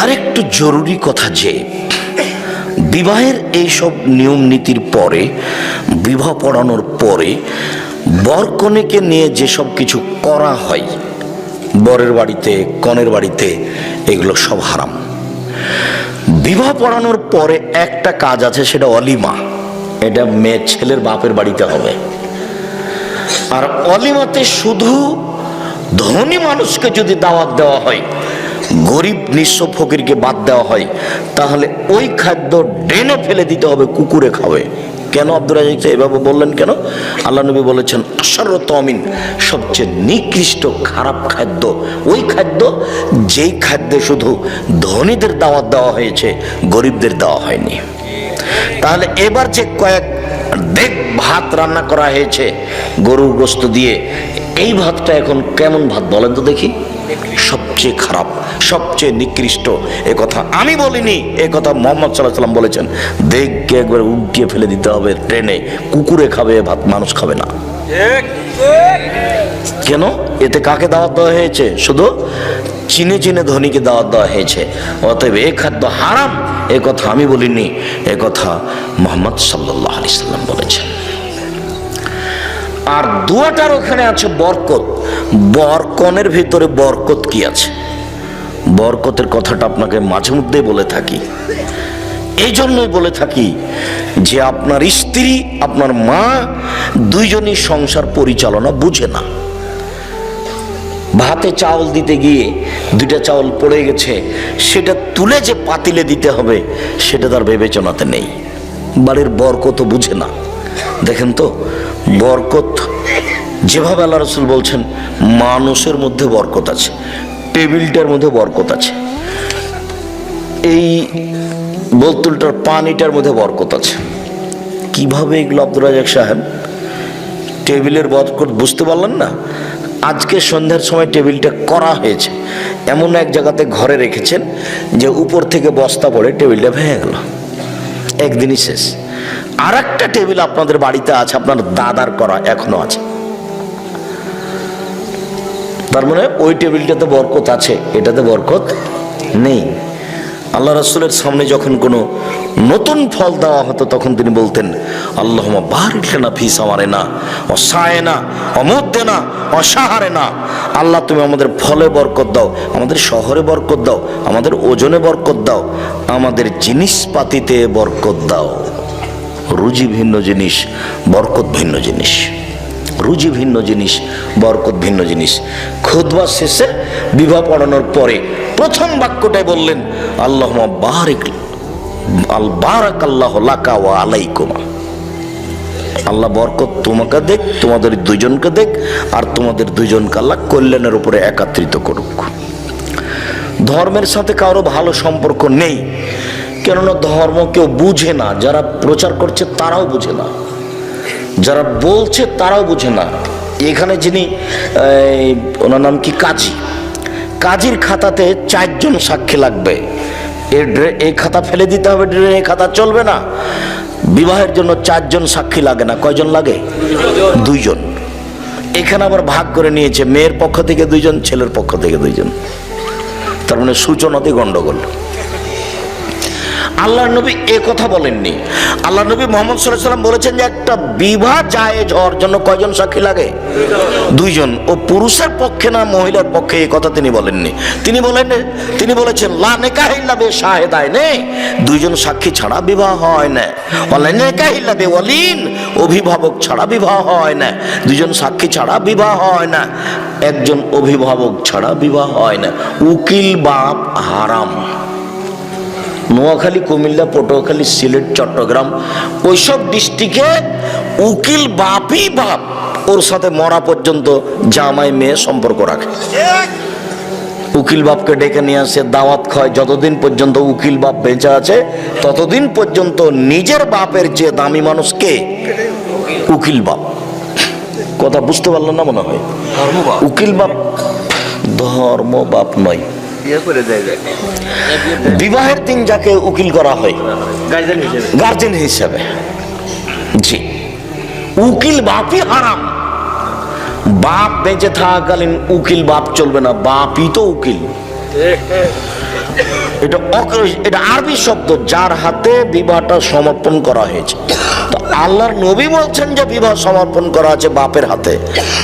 আরেকটু জরুরি কথা যে বিবাহের এইসব নিয়ম নীতির পরে, বিবাহ পড়ানোর পরে বর কনেকে নিয়ে যেসব কিছু করা হয় বরের বাড়িতে কনের বাড়িতে, এগুলো সব হারাম। বিবাহ পড়ানোর পরে একটা কাজ আছে, সেটা অলিমা। এটা মেয়ে ছেলের বাপের বাড়িতে হবে। আর অলিমাতে শুধু ধনী মানুষকে যদি দাওয়াত দেওয়া হয়, গরিব নিঃস্ব ফকিরকে বাদ দেওয়া হয়, তাহলে ওই খাদ্য ড্রেনে ফেলে দিতে হবে, কুকুরে খাবে। কেন আব্দুর রাজ্জাক এভাবে বললেন কেন? আল্লাহ নবী বলেছেন আশারত আমিন, সবচেয়ে নিকৃষ্ট খারাপ খাদ্য ওই খাদ্য যেই খাদ্যে শুধু ধনীদের দাওয়াত দেওয়া হয়েছে, গরিবদের দেওয়া হয়নি। তাহলে এবার যে কয়েক দেগ ভাত রান্না করা হয়েছে গরুর গোশত দিয়ে, এই ভাতটা এখন কেমন ভাত বলেন তো দেখি? সবচেয়ে খারাপ, সবচেয়ে নিকৃষ্ট। এ কথা আমি বলিনি, এ কথা মুহাম্মদ সাল্লাল্লাহু আলাইহি ওয়াসাল্লাম বলেছেন। দেখকে একবার উল্টিয়ে ফেলে দিতে হবে ট্রেনে, কুকুরে খাবে ভাত, মানুষ খাবে না। কেন? এতে কাকে দাওয়াত দেওয়া হয়েছে? শুধু চিনে চিনে ধনীকে দাওয়াত দেওয়া হয়েছে। অতএব এ খাদ্য হারাম, এ কথা আমি বলিনি, এ কথা মুহাম্মদ সাল্লাল্লাহু আলাইহি ওয়াসাল্লাম বলেছেন। আর দুয়াটার ওখানে আছে বরকত। বরকনের ভিতরে বরকত কি আছে? বরকতের কথাটা আপনাকে মাঝে মধ্যেই বলে থাকি। এই জন্যই বলে থাকি যে আপনার স্ত্রী, আপনার মা দুইজনই সংসার পরিচালনা বুঝে না। ভাতে চাউল দিতে গিয়ে দুইটা চাউল পড়ে গেছে, সেটা তুলে যে পাতিলে দিতে হবে সেটা তার বিবেচনাতে নেই। বাড়ির বরকত বুঝে না। দেখেন তো, বরকত যেভাবে আল্লাহ রাসূল বলছেন, মানুষের মধ্যে বরকত আছে, টেবিলটার মধ্যে বরকত আছে, এই বোতলটার পানিটার মধ্যে বরকত আছে। কিভাবে এগুলো আব্দুর রাজ্জাক সাহেব? টেবিলের বরকত বুঝতে পারলেন না? আজকে সন্ধ্যার সময় টেবিলটা করা হয়েছে, এমন এক জায়গাতে ঘরে রেখেছেন যে উপর থেকে বস্তা পড়ে টেবিলটা ভেঙে গেল, একদিনই শেষ। আর একটা টেবিল আপনাদের বাড়িতে আছে, আপনার দাদার করা, এখনো আছে। তার মানে ওই টেবিলটাতে বরকত আছে, এটাতে বরকত নেই। আল্লাহ রাসূলের সামনে যখন কোনো নতুন ফল দেওয়া হতো, তখন তিনি বলতেন আল্লাহুম্মা বারিক লানা ফি সামারিনা ওয়া সায়না ওয়া মুদ্দিনা ওয়া শাহরিনা। আল্লাহ তুমি আমাদের ফলে বরকত দাও, আমাদের শহরে বরকত দাও, আমাদের ওজনে বরকত দাও, আমাদের জিনিসপাতিতে বরকত দাও। রুজি ভিন্ন জিনিস, বরকত ভিন্ন জিনিস। রুজি ভিন্ন জিনিস, বরকত ভিন্ন জিনিস। খুতবা শেষে বিবাহ পড়ানোর পরে প্রথম বাক্যটাই বললেন আল্লাহুম্মা বারিক বারাকাল্লাহু লাকা ওয়া আলাইকুমা। আল্লাহ বরকত তোমাকে দেখ, তোমাদের দুইজনকে দেখ, আর তোমাদের দুইজনকে আল্লাহ কল্যাণের উপরে একাত্রিত করুক। ধর্মের সাথে কারো ভালো সম্পর্ক নেই, কেননা ধর্ম কেউ বুঝে না। যারা প্রচার করছে তারাও বুঝে না, যারা বলছে তারাও বুঝে না। এখানে যিনি ওনার নাম কি, কাজী, কাজীর খাতাতে 4 জন সাক্ষী লাগবে। এই খাতা ফেলে দিতে হবে, এই খাতা চলবে না। বিবাহের জন্য 4 জন সাক্ষী লাগে না, কয়জন লাগে? 2 জন। এখানে আবার ভাগ করে নিয়েছে, মেয়ের পক্ষ থেকে 2 জন, ছেলের পক্ষ থেকে 2 জন। তার মানে সূচনাতে গন্ডগোল। আল্লাহ নবী এ কথা বলেননি। আল্লাহ নবী মুহাম্মদ সাল্লাল্লাহু আলাইহি ওয়াসাল্লাম বলেছেন যে একটা বিবাহ জায়েজ হওয়ার জন্য কয়জন সাক্ষী লাগে? 2 জন। ও পুরুষের পক্ষে না মহিলার পক্ষে, এই কথা তিনি বলেননি। তিনি বলেছেন লা নিকাহ ইল্লা বিশাহিদাইনি, 2 জন সাক্ষী ছাড়া বিবাহ হয় না। ওয়ালা নিকাহ ইল্লা বিওয়ালিন, অভিভাবক ছাড়া বিবাহ হয় না। 2 জন সাক্ষী ছাড়া বিবাহ হয় না, 1 জন অভিভাবক ছাড়া বিবাহ হয় না। উকিল বাপ হারাম। নোয়াখালী, কুমিল্লা, পটুয়াখালী, সিলেট, চট্টগ্রাম, ওইসব ডিস্ট্রিক্টে উকিল বাপই বাপ, ওর সাথে মরা পর্যন্ত জামাই মেয়ে সম্পর্ক রাখে। উকিল বাপকে ডেকে নিয়ে আসে, দাওয়াত খায়। যতদিন পর্যন্ত উকিল বাপ বেঁচে আছে ততদিন পর্যন্ত নিজের বাপের যে দামি মানুষ কে? উকিল বাপ। কথা বুঝতে পারলেন না মনে হয়? উকিল বাপ ধর্ম বাপ নয়। বিবাহের দিন যাকে উকিল করা হয় গার্জেন হিসেবে, জি, উকিল বাপই হারাম। বাপ বেঁচে থাকাকালীন উকিল বাপ চলবে না, বাপই তো উকিল। এটা আরবি শব্দ, যার হাতে বিবাহটা সমর্পণ করা হয়েছে। তো আল্লাহর নবী বলছেন যে বিবাহ সমর্পণ করা আছে বাপের হাতে।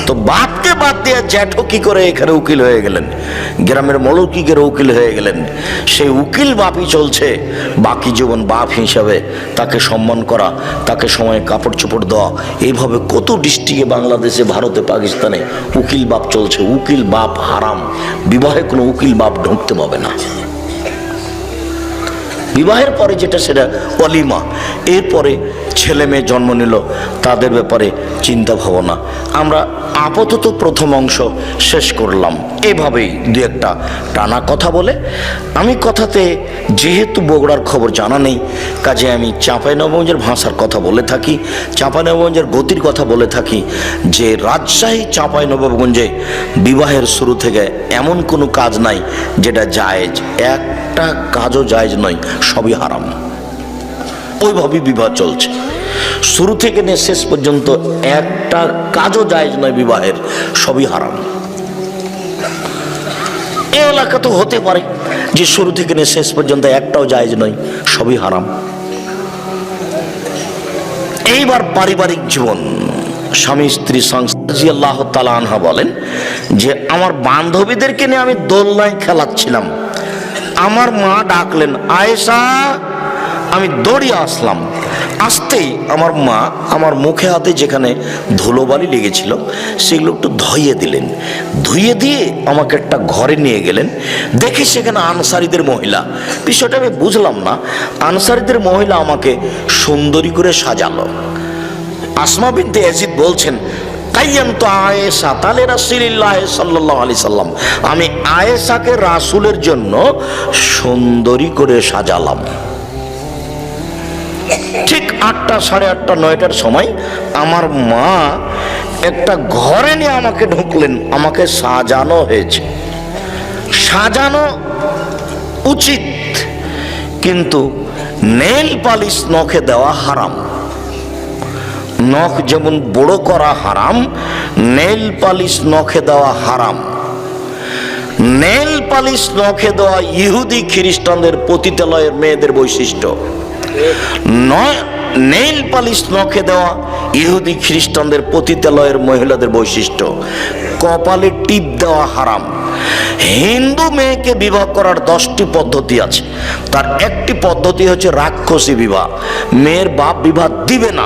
তো বাপকে বাদ দিয়ে জ্যাঠো কি করে এখানে উকিল হয়ে গেলেন, গ্রামের মৌলকিকের উকিল হয়ে গেলেন? সেই উকিল বাপই চলছে বাকি জীবন বাপ হিসাবে, তাকে সম্মান করা, তাকে সময়ে কাপড় চোপড় দেওয়া। এইভাবে কত ডিস্ট্রিক্টে, বাংলাদেশে, ভারতে, পাকিস্তানে উকিল বাপ চলছে। উকিল বাপ হারাম, বিবাহে কোনো উকিল বাপ ঢুকতে পাবে না। বিবাহের পরে যেটা সেটা অলিমা, এরপরে ছেলে মেয়ে জন্ম নিল, তাদের ব্যাপারে চিন্তা ভাবনা। আমরা আপাতত প্রথম অংশ শেষ করলাম। এভাবেই দু একটা টানা কথা বলে আমি কথাতে, যেহেতু বগুড়ার খবর জানা নেই, কাজে আমি চাঁপাইনবাবগঞ্জের ভাষার কথা বলে থাকি, চাঁপাইনবাবগঞ্জের গতির কথা বলে থাকি, যে রাজশাহী চাঁপাইনবাবগঞ্জে বিবাহের শুরু থেকে এমন কোনো কাজ নাই যেটা জায়েজ। একটা কাজও জায়েজ নয়, সবই হারাম। ওইভাবেই বিবাহ চলছে শুরু থেকে নিয়ে শেষ পর্যন্ত। একটা কাজও জায়েজ নয় বিবাহের, সবই হারাম। এ এলাকা তো হতে পারে যে শুরু থেকে নিয়ে শেষ পর্যন্ত একটাও জায়েজ নয়, সবই হারাম। এইবার পারিবারিক জীবন, স্বামী স্ত্রী সংসার। আল্লাহ তাআলা আনহা বলেন যে আমার বান্ধবীদেরকে নিয়ে আমি দোলনায় খেলাচ্ছিলাম, আমার মা ডাকলেন আয়েশা, আমি দৌড়িয়ে আসলাম। আসতেই আমার মা আমার মুখে হাতে যেখানে ধুলোবালি লেগেছিল সেগুলো একটু ধুইয়ে দিলেন। ধুইয়ে দিয়ে আমাকে একটা ঘরে নিয়ে গেলেন। দেখি সেখানে আনসারীদের মহিলা। বিষয়টা আমি বুঝলাম না। আনসারীদের মহিলা আমাকে সুন্দরী করে সাজালো। আসমা বিনতে ইয়াজিদ বলছেন, কাইয়ামতু আয়েশা তালে রাসূলিল্লাহ সাল্লাল্লাহু আলাইহি সাল্লাম, আমি আয়েশাকে রাসূলের জন্য সুন্দরী করে সাজালাম। ঠিক 8টা, 8:30, 9টার সময় আমার মা একটা ঘরে নিয়ে আমাকে ঢুকলেন। আমাকে সাজানো হয়েছে, সাজানো উচিত, কিন্তু নেল পালিশ নখে দেওয়া হারাম। নখ যেমন বড় করা হারাম, নেল পালিশ নখে দেওয়া হারাম। নেল পালিশ নখে দেওয়া ইহুদি খ্রিস্টানদের পতিতালয়ের মেয়েদের বৈশিষ্ট্য নয়। নেল পালিশ নখে দেওয়া ইহুদি খ্রিস্টানদের পতিতালয়ের মহিলাদের বৈশিষ্ট্য। কপালে টিপ দেওয়া হারাম। হিন্দু মেয়েকে বিবাহ করার 10টি পদ্ধতি আছে, তার একটি পদ্ধতি হচ্ছে রাক্ষসী বিবাহ। মেয়ের বাপ বিবাহ দিবে না,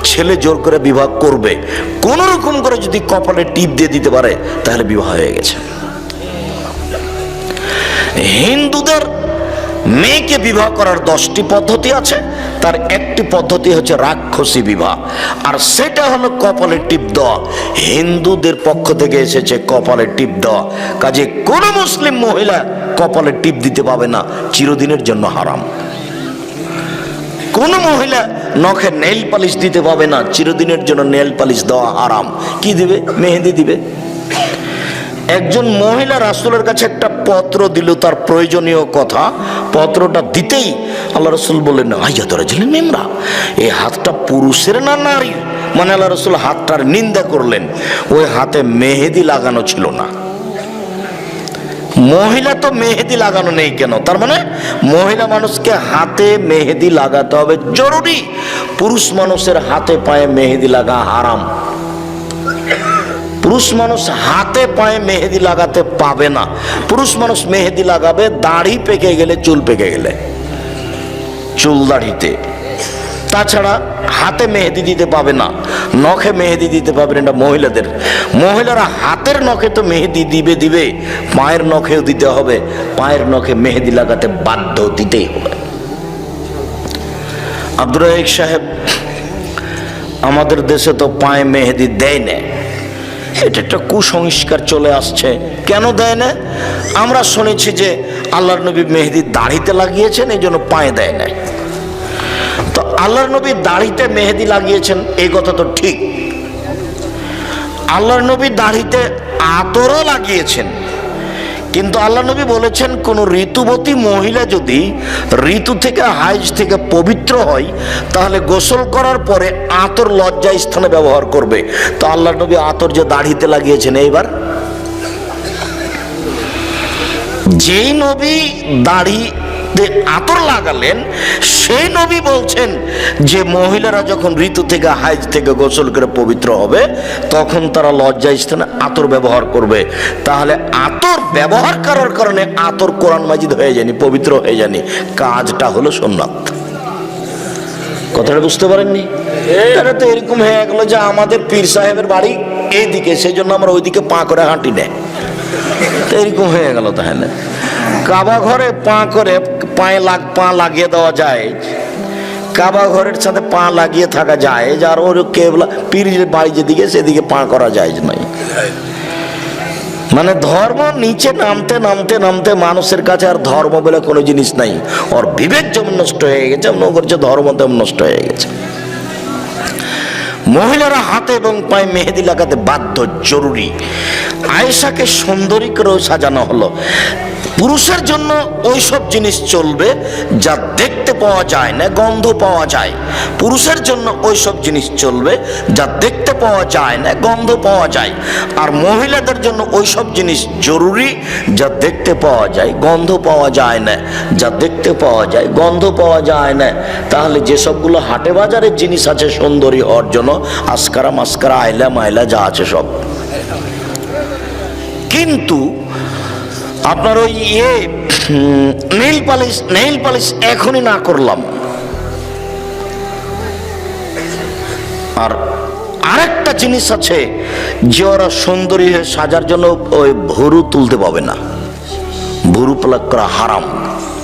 ছেলে জোর করে বিবাহ করবে। কোন রকম করে যদি কপালে টিপ দিয়ে দিতে পারে তাহলে বিবাহ হয়ে গেছে। হিন্দুদের মেয়েকে বিবাহ করার 10টি পদ্ধতি আছে, তার একটি পদ্ধতি হচ্ছে রাক্ষসী বিবাহ, আর সেটা হলো কপালে টিপ দেওয়া। হিন্দুদের পক্ষ থেকে এসেছে কপালে টিপ দেওয়া। কাজে কোনো মুসলিম মহিলা কপালে টিপ দিতে পাবে না, চিরদিনের জন্য হারাম। কোন মহিলা নখে নেল পালিশ দিতে পাবে না, চিরদিনের জন্য নেল পালিশ দেওয়া হারাম। কি দিবে? মেহেদি দিবে। একজন মহিলা রাসূলের কাছে একটা পত্র দিল, তার প্রয়োজনীয় কথা। পত্রটা দিতেই আল্লাহ রাসূল বললেন, আইয়া তোরা ছিলেন মেমরা, এই হাতটা পুরুষের না নারীর? মানে আল্লাহ রাসূল হাতটার নিন্দা করলেন। ওই হাতে মেহেদি লাগানো ছিল না। মহিলা তো মেহেদি লাগানো নেই কেন? তার মানে মহিলা মানুষকে হাতে মেহেদি লাগাতে হবে জরুরি। পুরুষ মানুষের হাতে পায়ে মেহেদি লাগা হারাম। পুরুষ মানুষ হাতে পায়ে মেহেদি লাগাতে পাবে না। পুরুষ মানুষ মেহেদি লাগাবে দাড়ি পেকে গেলে, চুল পেকে গেলে, চুল দাড়িতে। তাছাড়া হাতে মেহেদি দিতে পাবে না, নখে মেহেদি দিতে পাবে না, এটা মহিলাদের। মহিলারা হাতের নখে তো মেহেদি দিবে, পায়ের নখেও দিতে হবে। পায়ের নখে মেহেদি লাগাতে বাধ্য, দিতেই হবে। আব্দুর রাজ্জাক সাহেব, আমাদের দেশে তো পায়ে মেহেদি দেয় না। এটা একটা কুসংস্কার চলে আসছে। কেন দেয় না? আমরা শুনেছি যে আল্লাহর নবী মেহেদি দাড়িতে লাগিয়েছেন, এই জন্য পায়ে দেয় না। তো আল্লাহর নবী দাড়িতে মেহেদি লাগিয়েছেন, এই কথা তো ঠিক। আল্লাহর নবী দাড়িতে আতরও লাগিয়েছেন, কিন্তু আল্লাহ নবী বলেছেন কোন ঋতুবতী মহিলা যদি ঋতু থেকে, হাইজ থেকে পবিত্র হয়, তাহলে গোসল করার পরে আতর লজ্জা স্থানে ব্যবহার করবে। তো আল্লাহ নবী আতর যে দাড়িতে লাগিয়েছেন, এইবার যেই নবী দাড়িতে আতর লাগালেন সেই নবী বলছেন যে মহিলারা যখন ঋতু থেকে হাইজ থেকে গোসল করে পবিত্র হবে তখন তারা লজ্জা স্থানে আতর ব্যবহার করবে। তাহলে আতর ব্যবহার করার কারণে আতর কোরআন মাজিদ হয়ে যায়নি, পবিত্র হয়ে যায়নি, কাজটা হলো সুন্নাত। কথাটা বুঝতে পারেননি? এটা তো এরকম হয়ে গেল যে আমাদের পীর সাহেবের বাড়ি এইদিকে, সেই জন্য আমরা ওইদিকে পা করে হাঁটি না, এরকম হয়ে গেল। তাহলে কাবা ঘরে পা করে পা লাগিয়ে দেওয়া যায়, কাবা ঘরের সাথে পা লাগিয়ে থাকা যায়, আর ওর কেবলা পীরের বাড়ি যেদিকে সেদিকে পা করা যায় নাই। মানে ধর্ম নিচে নামতে নামতে নামতে মানুষের কাছে আর ধর্ম বলে কোনো জিনিস নাই। ওর বিবেক যেমন নষ্ট হয়ে গেছে, মনে করছে ধর্ম তেমন নষ্ট হয়ে গেছে। মহিলারা হাতে এবং পায়ে মেহেদি লাগাতে বাধ্য, জরুরি। আয়েশাকে সুন্দরী করেও সাজানো হলো। পুরুষের জন্য ওই সব জিনিস চলবে যা দেখতে পাওয়া যায় না, গন্ধ পাওয়া যায়। পুরুষের জন্য ওই সব জিনিস চলবে যা দেখতে পাওয়া যায় না, গন্ধ পাওয়া যায়। আর মহিলাদের জন্য ওই সব জিনিস জরুরি যা দেখতে পাওয়া যায়, গন্ধ পাওয়া যায় না, যা দেখতে পাওয়া যায়, গন্ধ পাওয়া যায় না। তাহলে যেসবগুলো হাটে বাজারের জিনিস আছে সুন্দরী হওয়ার জন্য, আসকারা মাস্কারা আইলা মাইলা যা আছে সব, কিন্তু আপনার ওই নেইল পালিশ এখনই না করলাম। আর আরেকটা জিনিস আছে যে ওরা সুন্দরী হয়ে সাজার জন্য ওই ভুরু তুলতে পাবে না, ভুরু প্লাক করা হারাম,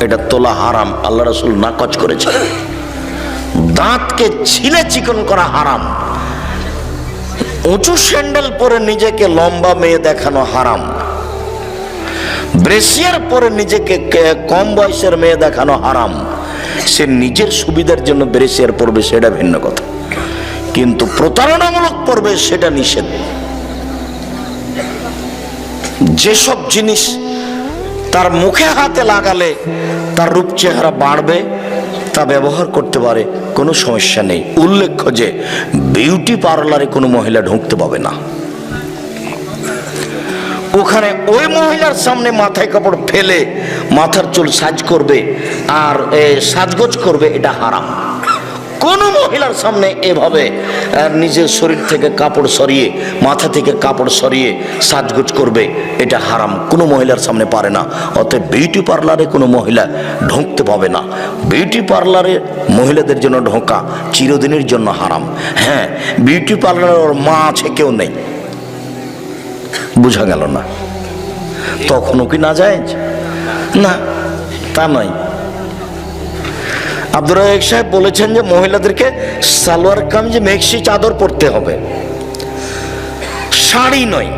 এটা তোলা হারাম, আল্লাহ রাসূল নাকচ করেছে। দাঁতকে ছিলে চিকন করা হারাম, উঁচু স্যান্ডেল পরে নিজেকে লম্বা মেয়ে দেখানো হারাম, ব্রেসিয়ার পরে নিজেকে কম বয়সের মেয়ে দেখানো হারাম। সে নিজের সুবিধার জন্য ব্রেসিয়ার পরবে সেটা ভিন্ন কথা, কিন্তু প্রতারণামূলক পরবে সেটা নিষেধ। যেসব জিনিস তার মুখে হাতে লাগালে তার রূপ চেহারা বাড়বে তা ব্যবহার করতে পারে, কোনো সমস্যা নেই। উল্লেখ্য যে বিউটি পার্লারে কোনো মহিলা ঢুকতে পাবে না। ওখানে ওই মহিলার সামনে মাথায় কাপড় ফেলে মাথার চুল সাজ করবে আর সাজগোজ করবে, এটা হারাম। কোন মহিলার সামনে এভাবে নিজের শরীর থেকে কাপড় সরিয়ে, মাথা থেকে কাপড় সরিয়ে সাজগোজ করবে, এটা হারাম, কোনো মহিলার সামনে পারে না। অতএব বিউটি পার্লারে কোনো মহিলা ঢুকতে পাবে না। বিউটি পার্লারে মহিলাদের জন্য ঢোকা চিরদিনের জন্য হারাম। হ্যাঁ, বিউটি পার্লারে ওর মা আছে, কেউ নেই, বুঝা গেল না? তখনও কি না যায়? না, তা নয়। আব্দুর রাজ্জাক সাহেব বলেছেন যে মহিলাদেরকে সালোয়ার কামিজ মেক্সি চাদর পরতে হবে, শাড়ি নয়।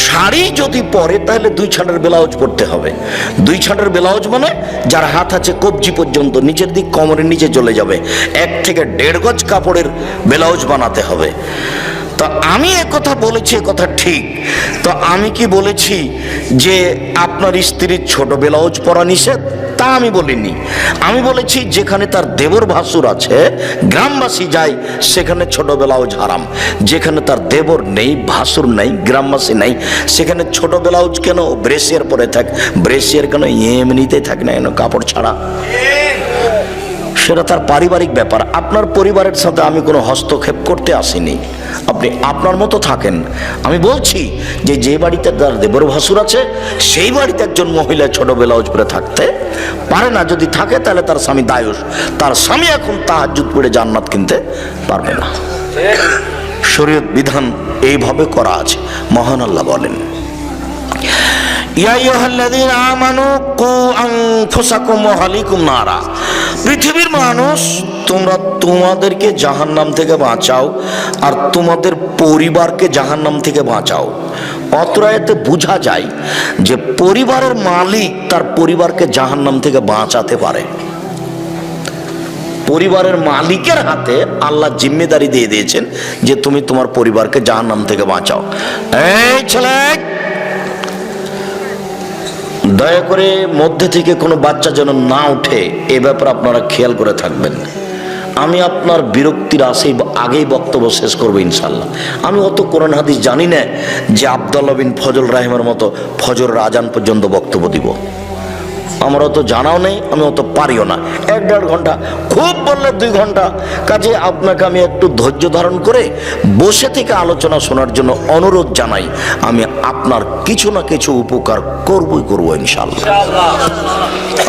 শাড়ি যদি পরে তাহলে 2 ছাঁটের ব্লাউজ পরতে হবে। 2 ছাঁটের ব্লাউজ মানে যার হাত আছে কবজি পর্যন্ত, নিচের দিক কোমরের নিচে চলে যাবে, 1 থেকে 1.5 গজ কাপড়ের ব্লাউজ বানাতে হবে। তো আমি একথা বলেছি, কথা ঠিক। তো আমি কি বলেছি যে আপনার স্ত্রীর ছোট ব্লাউজ পরা নিষেধ? তা আমি বলিনি। আমি বলেছি যেখানে তার দেবর ভাসুর আছে, গ্রামবাসী যায়, সেখানে ছোট ব্লাউজ হারাম। যেখানে তার দেবর নেই, ভাসুর নেই, গ্রামবাসী নেই, সেখানে ছোট ব্লাউজ কেন? ব্রেসিয়ার পরে থাক, ব্রেসিয়ার কেন? এমনিতেই থাক না কেন কাপড় ছাড়া, সেটা তার পারিবারিক ব্যাপার। আপনার পরিবারের সাথে আমি কোনো হস্তক্ষেপ করতে আসিনি, আপনি আপনার মতো থাকেন। আমি বলছি যে যে বাড়িতে তার দেবর ভাসুর আছে সেই বাড়িতে একজন মহিলা ছোট ব্লাউজ পরে থাকতে পারে না। যদি থাকে তাহলে তার স্বামী দায়ুস, তার স্বামী এখন তাহাজ্জুদ পড়ে জান্নাত কিনতে পারবে না। শরীয়ত বিধান এইভাবে করা আছে। মহান আল্লাহ বলেন, পৃথিবীর মানুষ, তোমরা তোমাদেরকে জাহান্নাম থেকে বাঁচাও আর তোমাদের পরিবারকে জাহান্নাম থেকে বাঁচাও। অত্রায়তে বোঝা যায় যে পরিবারের মালিক তার পরিবারকে জাহান্নাম থেকে বাঁচাতে পারে। পরিবারের মালিকের হাতে আল্লাহ জিম্মেদারি দিয়ে দিয়েছেন যে তুমি তোমার পরিবারকে জাহান্নাম থেকে বাঁচাও। এই ছেলে, দয়া করে মধ্যে থেকে কোনো বাচ্চা যেন না উঠে, এ ব্যাপারে আপনারা খেয়াল করে থাকবেন। আমি আপনার বিরক্তির আগেই বক্তব্য শেষ করবো ইনশাল্লাহ। আমি অত কোরআন হাদিস জানি না যে আব্দুল্লাহ বিন ফজল রাহিমের মতো ফজরের আজান পর্যন্ত বক্তব্য দিব। আমার অত জানাও নেই, আমি অত পারিও না। 1-1.5 ঘন্টা, খুব বললে 2 ঘন্টা। কাজে আপনাকে আমি একটু ধৈর্য ধারণ করে বসে থেকে আলোচনা শোনার জন্য অনুরোধ জানাই। আমি আপনার কিছু না কিছু উপকার করবো ইনশাল্লাহ।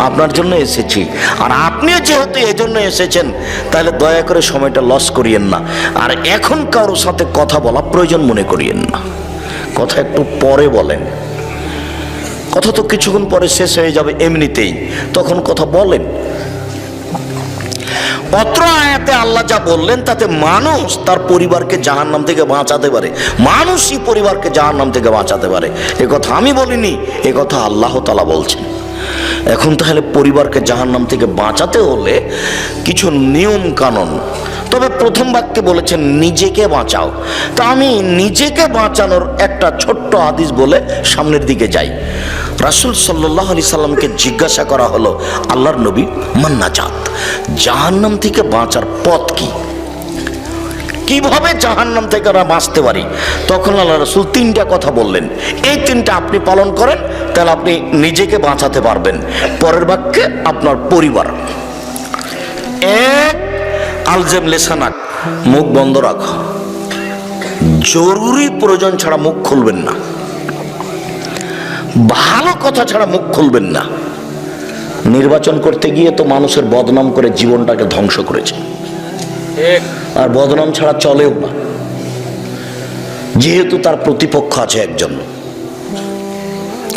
আপনার জন্য এসেছি, আর আপনিও যেহেতু এজন্য এসেছেন, তাহলে দয়া করে সময়টা লস করিয়েন না। আর এখন কারোর সাথে কথা বলা প্রয়োজন মনে করিয়েন না। কথা একটু পরে বলেন, কথা তো কিছুক্ষণ পরে শেষ হয়ে যাবে এমনিতেই, তখন কথা বলেন। অত্র আয়াতে আল্লাহ যা বললেন তাতে মানুষ তার পরিবারকে জাহান্নাম থেকে বাঁচাতে পারে, মানুষই পরিবারকে জাহান্নাম থেকে বাঁচাতে পারে। এ কথা আমি বলিনি, এ কথা আল্লাহ তাআলা বলছেন। এখন তাহলে পরিবারকে জাহান্নাম থেকে বাঁচাতে হলে কিছু নিয়ম কানুন। তবে প্রথম বাক্যে বলেছেন নিজেকে বাঁচাও। তা আমি নিজেকে বাঁচানোর একটা ছোট্ট হাদিস বলে সামনের দিকে যাই। রাসূল সাল্লাল্লাহু আলাইহি সাল্লামকে জিজ্ঞাসা করা হলো, আল্লাহর নবী, মান নাজাত, জাহান্নাম থেকে বাঁচার পথ কি, কিভাবে জাহান্নাম থেকে আমরা বাঁচতে পারি? তখন আল্লাহ রাসূল 3টা কথা বললেন। এই 3টা আপনি পালন করেন, তাহলে আপনি নিজেকে বাঁচাতে পারবেন। পরের বাক্যে আপনার পরিবার। 1, আলজেম লেসানাক, মুখ বন্ধ রাখো, জরুরি প্রয়োজন ছাড়া মুখ খুলবেন না, ভালো কথা ছাড়া মুখ খুলবেন না। নির্বাচন করতে গিয়ে তো মানুষের বদনাম করে জীবনটাকে ধ্বংস করেছে, আর বদনাম ছাড়া চলেও না, যেহেতু তার প্রতিপক্ষ আছে একজন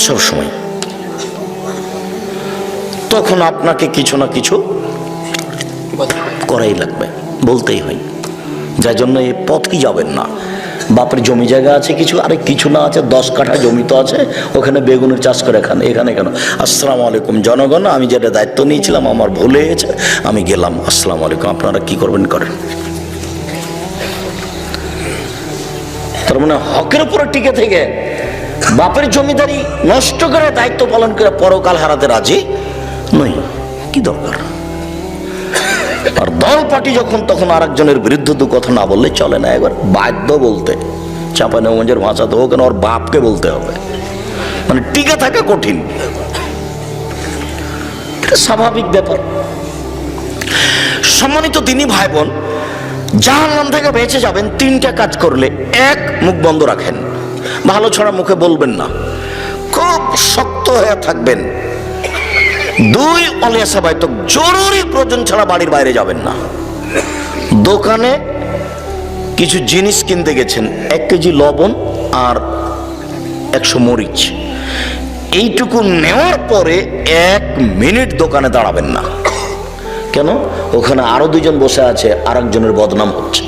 সবসময়। তখন আপনাকে কিছু না কিছু করাই লাগবে, বলতেই হয়। যার জন্য এই পথ কি যাবেন না। বাপের জমি জায়গা আছে কিছু, আরে কিছু না আছে 10 কাঠা জমি তো আছে, ওখানে বেগুনের চাষ করে এখানে কেন? আসসালামু আলাইকুম জনগণ, আমি যেটা দায়িত্ব নিয়েছিলাম আমার ভুল হয়েছে, আমি গেলাম, আসসালামু আলাইকুম, আপনারা কি করবেন করেন। তার মানে হকের উপরে টিকে থেকে বাপের জমিদারি নষ্ট করে দায়িত্ব পালন করে পরকাল হারাতে রাজি নই, কি দরকার? আর দল পার্টি যখন তখন আরেকজনের বিরুদ্ধে দু কথা না বললে চলে না, একবার বাধ্য বলতে। চাঁপাইনবাবগঞ্জের ভাষা তো ওখানে ওর বাপকে বলতে হবে, মানে টিকে থাকা কঠিন, স্বাভাবিক ব্যাপার। সম্মানিত দিনী ভাই বোন, জাহান্নাম থেকে বেঁচে যাবেন 3টা কাজ করলে। 1, মুখ বন্ধ রাখেন, ভালো ছড়া মুখে বলবেন না, খুব শক্ত হয়ে থাকবেন। 2, অলিয়া সবাই তো জরুরি প্রয়োজন ছাড়া বাড়ির বাইরে যাবেন না। দোকানে কিছু জিনিস কিনতে গেছেন, 1 কেজি লবণ আর 100 মরিচ, এইটুকু নেওয়ার পরে 1 মিনিট দোকানে দাঁড়াবেন না। কেন? ওখানে আরো 2 জন বসে আছে, আরেকজনের বদনাম হচ্ছে।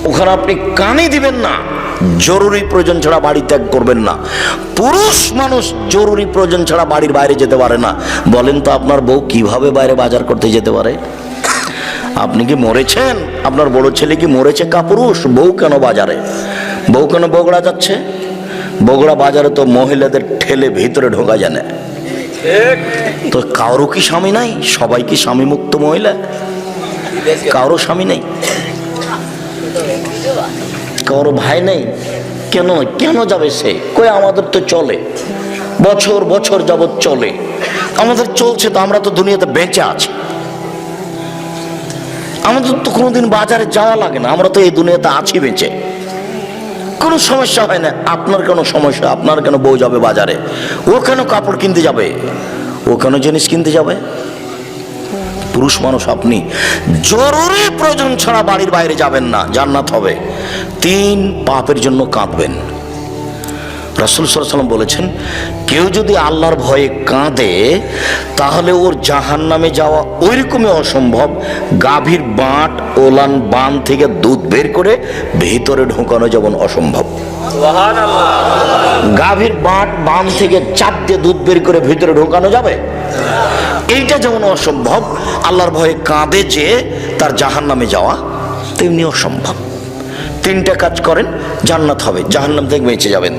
ওখানে আপনি কানে দিবেন না, জরুরি প্রয়োজন ছাড়া বাড়ি ত্যাগ করবেন না। পুরুষ মানুষ জরুরি প্রয়োজন ছাড়া বাড়ির বাইরে যেতে পারে না। বলেন তো আপনার বউ কিভাবে বাইরে বাজার করতে যেতে পারে? আপনি কি মরেছেন? আপনার বড় ছেলে কি মরেছে কাপুরুষ? বউ কেন বাজারে? বউ কেন বগুড়া যাচ্ছে? বগুড়া বাজারে তো মহিলাদের ঠেলে ভিতরে ঢোকা যায় না। তো কারো কি স্বামী নাই? সবাই কি স্বামী মুক্ত মহিলা? কারো স্বামী নেই, কারো ভাই নেই। কেন কেন যাবে সে? কই আমাদের তো চলে, বছর বছর যাবৎ চলে, আমাদের চলছে তো, আমরা তো দুনিয়াতে বেঁচে আছি, আমাদের তো কোনোদিন বাজারে যাওয়া লাগে না, আমরা তো এই দুনিয়াতে আছি বেঁচে, কোনো সমস্যা হয় না। আপনার কেন সমস্যা? আপনার কেন বউ যাবে বাজারে? ও কেন কাপড় কিনতে যাবে? ও কেন জিনিস কিনতে যাবে? পুরুষ মানুষ আপনি জরুরি প্রয়োজন ছাড়া বাড়ির বাইরে যাবেন না, জান্নাত হবে। 3, পাপের জন্য কাঁদবেন। রাসূল সাল্লাল্লাহু আলাইহি ওয়াসাল্লাম বলেছেন, কেউ যদি আল্লাহর ভয়ে কাঁদে তাহলে ওর জাহান্নামে যাওয়া ওইরকমই অসম্ভব গাভীর বাঁট ওলান বান থেকে দুধ বের করে ভিতরে ঢোকানো যেমন অসম্ভব। গাভীর বাঁট বান থেকে চাপ দিয়ে দুধ বের করে ভিতরে ঢোকানো যাবে? এইটা যেমন অসম্ভব, আল্লাহর ভয়ে কাঁদে যে তার জাহান্নামে যাওয়া তেমনি অসম্ভব। 3টা কাজ করেন, জান্নাত হবে, জাহান্নাম থেকে বেঁচে যাবেন।